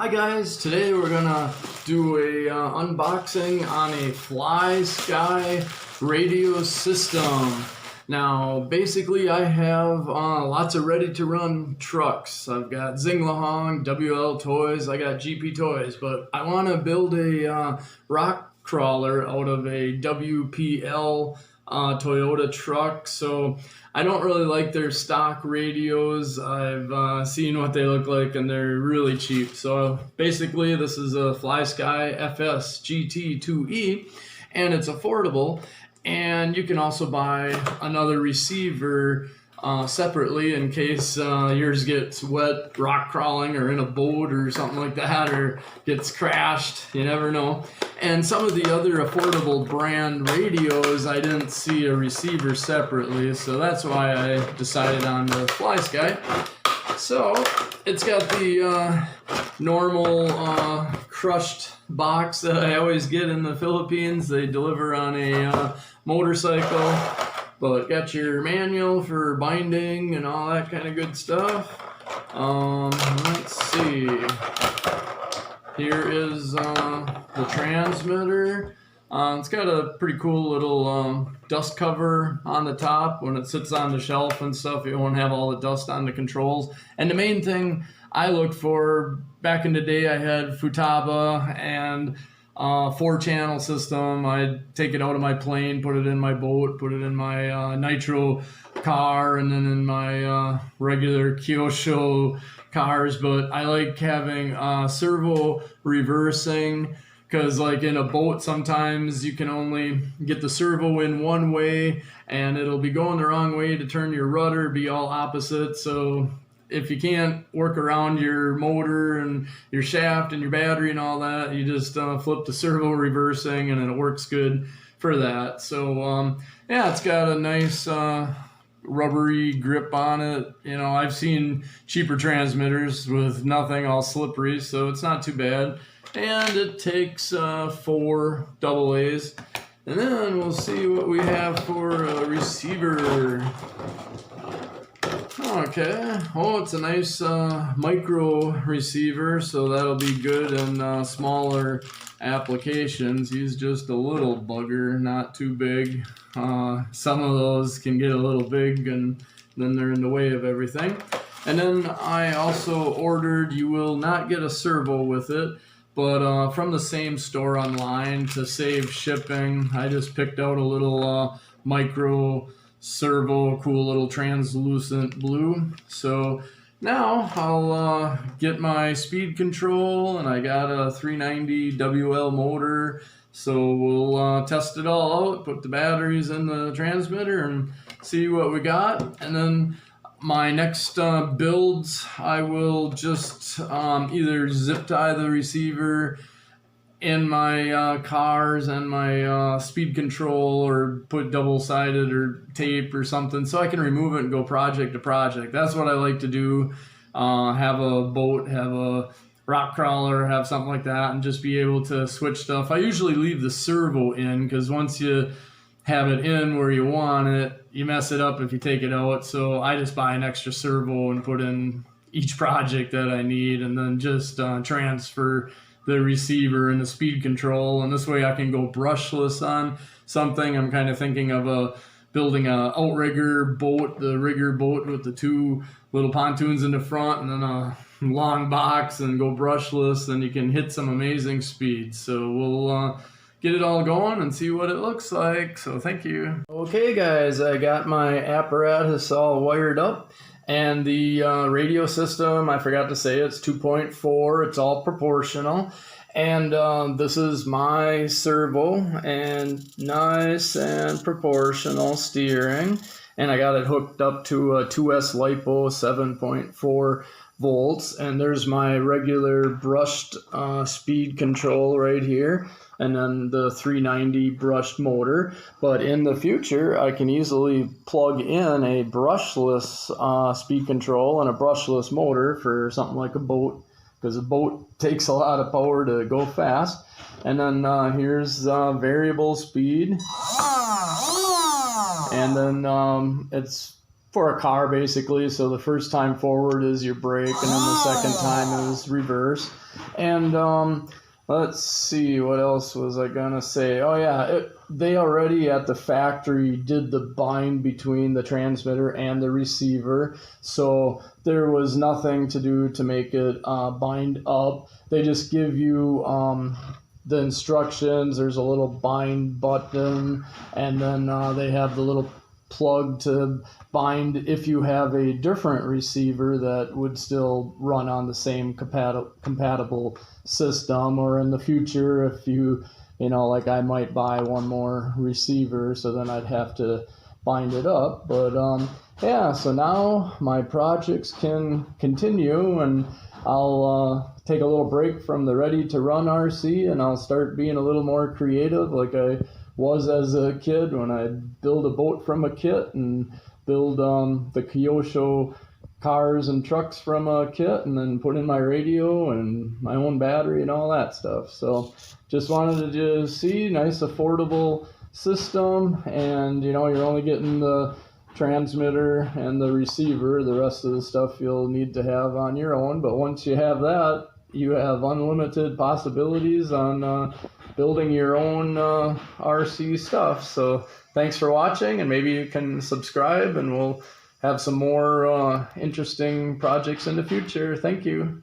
Hi guys, today we're gonna do a unboxing on a Flysky radio system. Now basically I have lots of ready to run trucks. I've got Zinglahong, WL toys, I got GP toys, but I want to build a rock crawler out of a WPL Toyota truck. So I don't really like their stock radios. I've seen what they look like and they're really cheap. So basically this is a Flysky FS GT2E and it's affordable, and you can also buy another receiver separately in case yours gets wet rock crawling or in a boat or something like that, or gets crashed. You never know. And some of the other affordable brand radios, I didn't see a receiver separately, so that's why I decided on the Flysky. So it's got the normal crushed box that I always get in the Philippines. They deliver on a motorcycle, but got your manual for binding and all that kind of good stuff. Let's see. Here is the transmitter. It's got a pretty cool little dust cover on the top. When it sits on the shelf and stuff, it won't have all the dust on the controls. And the main thing I looked for, back in the day I had Futaba and 4-channel system. I'd take it out of my plane, put it in my boat, put it in my nitro car, and then in my regular Kyosho cars. But I like having servo reversing, because like in a boat sometimes you can only get the servo in one way and it'll be going the wrong way to turn your rudder, be all opposite. So if you can't work around your motor and your shaft and your battery and all that, you just flip the servo reversing and it works good for that. So yeah, it's got a nice rubbery grip on it. You know, I've seen cheaper transmitters with nothing, all slippery, so it's not too bad. And it takes 4 AA's. And then we'll see what we have for a receiver. Okay, oh, it's a nice micro receiver, so that'll be good in smaller applications. He's just a little bugger, not too big. Some of those can get a little big and then they're in the way of everything. And then I also ordered, you will not get a servo with it, but from the same store online, to save shipping, I just picked out a little micro servo, cool little translucent blue. So now I'll get my speed control, and I got a 390 WL motor. So we'll test it all out, put the batteries in the transmitter and see what we got. And then my next builds, I will just either zip tie the receiver in my cars and my speed control, or put double-sided or tape or something so I can remove it and go project to project. That's what I like to do. Have a boat, have a rock crawler, have something like that, and just be able to switch stuff. I usually leave the servo in, because once you have it in where you want it, you mess it up if you take it out. So I just buy an extra servo and put in each project that I need, and then just transfer the receiver and the speed control, and this way I can go brushless on something. I'm kind of thinking of building a outrigger boat, the rigger boat with the 2 little pontoons in the front and then a long box, and go brushless, and you can hit some amazing speeds. So we'll get it all going and see what it looks like. So thank you. Okay guys, I got my apparatus all wired up, and the radio system, I forgot to say, it's 2.4. It's all proportional. And this is my servo, and nice and proportional steering. And I got it hooked up to a 2S LiPo 7.4 volts. And there's my regular brushed speed control right here, and then the 390 brushed motor. But in the future, I can easily plug in a brushless speed control and a brushless motor for something like a boat, because a boat takes a lot of power to go fast. And then here's variable speed. And then it's for a car basically. So the first time forward is your brake, and then the second time is reverse. And let's see, what else was I gonna say? Oh yeah, they already at the factory did the bind between the transmitter and the receiver, so there was nothing to do to make it bind up. They just give you the instructions. There's a little bind button, and then they have the little plug to bind if you have a different receiver that would still run on the same compatible system, or in the future if you know, like I might buy one more receiver, so then I'd have to bind it up. But yeah, so now my projects can continue, and I'll take a little break from the Ready to Run RC, and I'll start being a little more creative like I was as a kid when I'd build a boat from a kit and build the Kyosho cars and trucks from a kit, and then put in my radio and my own battery and all that stuff. So just wanted to just see nice affordable system, and you know, you're only getting the transmitter and the receiver. The rest of the stuff you'll need to have on your own, but once you have that, you have unlimited possibilities on building your own RC stuff. So thanks for watching, and maybe you can subscribe, and we'll have some more interesting projects in the future. Thank you.